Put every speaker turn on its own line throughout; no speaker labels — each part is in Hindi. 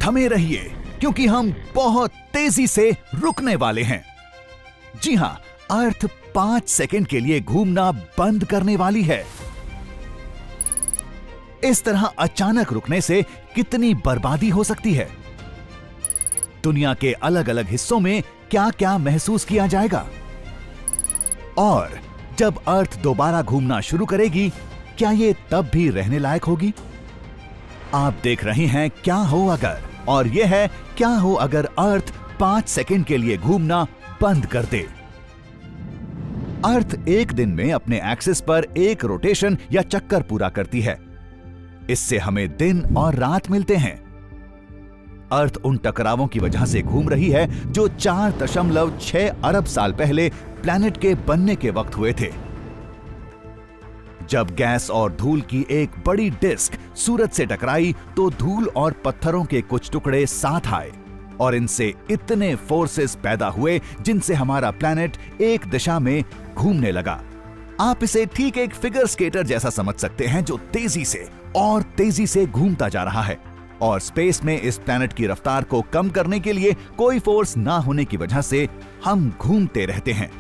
थमे रहिए, क्योंकि हम बहुत तेजी से रुकने वाले हैं। जी हां, अर्थ 5 सेकंड के लिए घूमना बंद करने वाली है। इस तरह अचानक रुकने से कितनी बर्बादी हो सकती है। दुनिया के अलग अलग हिस्सों में क्या क्या महसूस किया जाएगा, और जब अर्थ दोबारा घूमना शुरू करेगी, क्या ये तब भी रहने लायक होगी? आप देख रहे हैं क्या हो अगर, और यह है क्या हो अगर अर्थ 5 सेकंड के लिए घूमना बंद कर दे। अर्थ एक दिन में अपने एक्सिस पर एक रोटेशन या चक्कर पूरा करती है। इससे हमें दिन और रात मिलते हैं। अर्थ उन टकरावों की वजह से घूम रही है जो 4.6 अरब साल पहले प्लैनेट के बनने के वक्त हुए थे। जब गैस और धूल की एक बड़ी डिस्क सूरज से टकराई तो धूल और पत्थरों के कुछ टुकड़े साथ आए और इनसे इतने फोर्सेस पैदा हुए जिनसे हमारा प्लैनेट एक दिशा में घूमने लगा। आप इसे ठीक एक फिगर स्केटर जैसा समझ सकते हैं जो तेजी से और तेजी से घूमता जा रहा है, और स्पेस में इस प्लैनेट की रफ्तार को कम करने के लिए कोई फोर्स ना होने की वजह से हम घूमते रहते हैं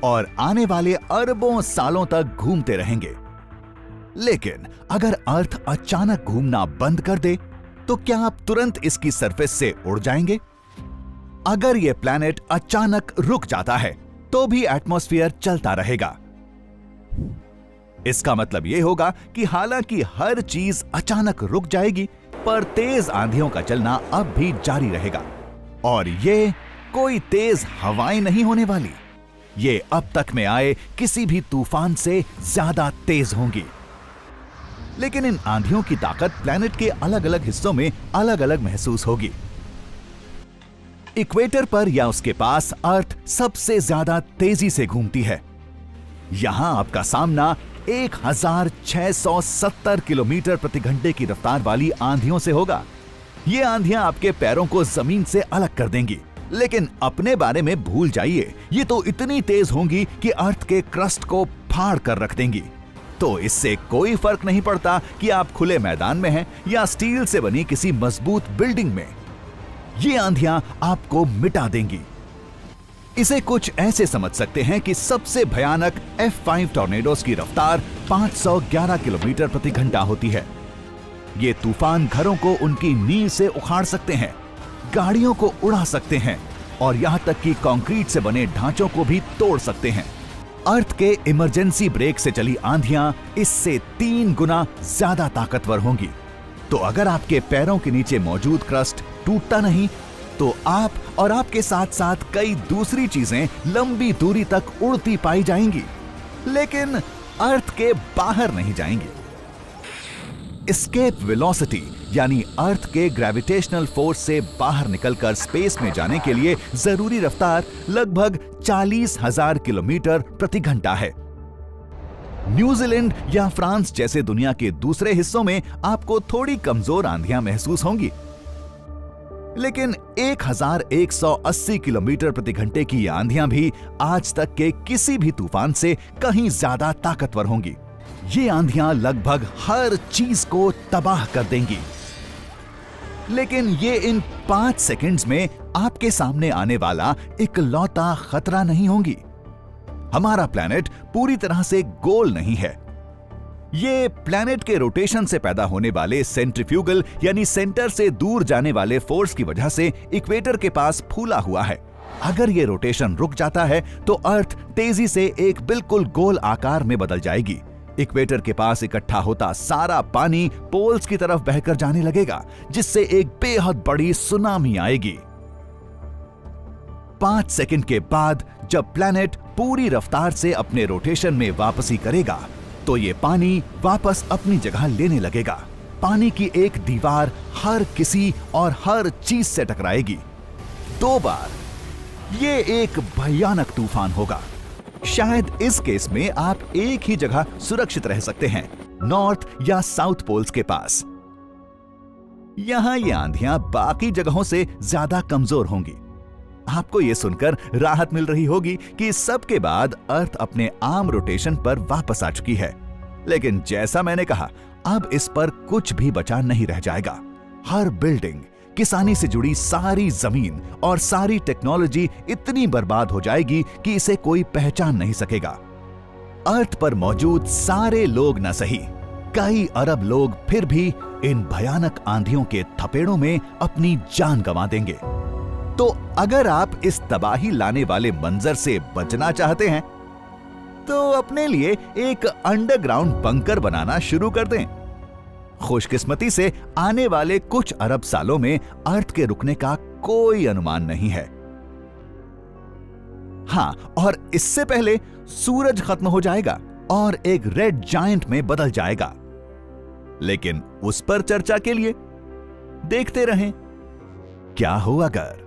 और आने वाले अरबों सालों तक घूमते रहेंगे। लेकिन अगर अर्थ अचानक घूमना बंद कर दे तो क्या आप तुरंत इसकी सरफेस से उड़ जाएंगे? अगर यह प्लैनेट अचानक रुक जाता है तो भी एटमॉस्फेयर चलता रहेगा। इसका मतलब यह होगा कि हालांकि हर चीज अचानक रुक जाएगी, पर तेज आंधियों का चलना अब भी जारी रहेगा, और ये कोई तेज हवाएं नहीं होने वाली। ये अब तक में आए किसी भी तूफान से ज्यादा तेज होंगी। लेकिन इन आंधियों की ताकत प्लैनेट के अलग अलग हिस्सों में अलग अलग महसूस होगी। इक्वेटर पर या उसके पास अर्थ सबसे ज्यादा तेजी से घूमती है। यहां आपका सामना 1670 किलोमीटर प्रति घंटे की रफ्तार वाली आंधियों से होगा। ये आंधियां आपके पैरों को जमीन से अलग कर देंगी, लेकिन अपने बारे में भूल जाइए, ये तो इतनी तेज होंगी कि अर्थ के क्रस्ट को फाड़ कर रख देंगी। तो इससे कोई फर्क नहीं पड़ता कि आप खुले मैदान में हैं या स्टील से बनी किसी मजबूत बिल्डिंग में, ये आंधियां आपको मिटा देंगी। इसे कुछ ऐसे समझ सकते हैं कि सबसे भयानक F5 टॉर्नेडोज की रफ्तार 511 किलोमीटर प्रति घंटा होती है। ये तूफान घरों को उनकी नींव से उखाड़ सकते हैं, गाड़ियों को उड़ा सकते हैं और यहां तक कि कंक्रीट से बने ढांचों को भी तोड़ सकते हैं। अर्थ के इमरजेंसी ब्रेक से चली आंधियां इससे 3 गुना ज्यादा ताकतवर होंगी। तो अगर आपके पैरों के नीचे मौजूद क्रस्ट टूटता नहीं तो आप और आपके साथ साथ कई दूसरी चीजें लंबी दूरी तक उड़ती पाई जाएंगी, लेकिन अर्थ के बाहर नहीं जाएंगी। एस्केप वेलोसिटी यानी अर्थ के ग्रेविटेशनल फोर्स से बाहर निकलकर स्पेस में जाने के लिए जरूरी रफ्तार लगभग 40,000 किलोमीटर प्रति घंटा है। न्यूजीलैंड या फ्रांस जैसे दुनिया के दूसरे हिस्सों में आपको थोड़ी कमजोर आंधियां महसूस होंगी, लेकिन 1180 किलोमीटर प्रति घंटे की आंधियां भी आज तक के किसी भी तूफान से कहीं ज्यादा ताकतवर होंगी। ये आंधियां लगभग हर चीज को तबाह कर देंगी, लेकिन ये इन 5 सेकंड्स में आपके सामने आने वाला इकलौता खतरा नहीं होंगी। हमारा प्लैनेट पूरी तरह से गोल नहीं है। ये प्लैनेट के रोटेशन से पैदा होने वाले सेंट्रीफ्यूगल यानी सेंटर से दूर जाने वाले फोर्स की वजह से इक्वेटर के पास फूला हुआ है। अगर ये रोटेशन रुक जाता है तो अर्थ तेजी से एक बिल्कुल गोल आकार में बदल जाएगी। इक्वेटर के पास इकट्ठा होता सारा पानी पोल्स की तरफ बहकर जाने लगेगा, जिससे एक बेहद बड़ी सुनामी आएगी। 5 सेकंड के बाद जब प्लैनेट पूरी रफ्तार से अपने रोटेशन में वापसी करेगा तो ये पानी वापस अपनी जगह लेने लगेगा। पानी की एक दीवार हर किसी और हर चीज से टकराएगी 2 बार। ये एक भयानक तूफान होगा। शायद इस केस में आप एक ही जगह सुरक्षित रह सकते हैं, नॉर्थ या साउथ पोल्स के पास। यहां ये आंधियां बाकी जगहों से ज्यादा कमजोर होंगी। आपको यह सुनकर राहत मिल रही होगी कि इस सब के बाद अर्थ अपने आम रोटेशन पर वापस आ चुकी है, लेकिन जैसा मैंने कहा अब इस पर कुछ भी बचा नहीं रह जाएगा। हर बिल्डिंग किसानी से जुड़ी सारी जमीन और सारी टेक्नोलॉजी इतनी बर्बाद हो जाएगी कि इसे कोई पहचान नहीं सकेगा। अर्थ पर मौजूद सारे लोग न सही, कई अरब लोग फिर भी इन भयानक आंधियों के थपेड़ों में अपनी जान गंवा देंगे। तो अगर आप इस तबाही लाने वाले मंजर से बचना चाहते हैं तो अपने लिए एक अंडरग्राउंड बंकर बनाना शुरू कर दें। खुशकिस्मती से आने वाले कुछ अरब सालों में अर्थ के रुकने का कोई अनुमान नहीं है। हां, और इससे पहले सूरज खत्म हो जाएगा और एक रेड जायंट में बदल जाएगा। लेकिन उस पर चर्चा के लिए देखते रहें क्या हो अगर।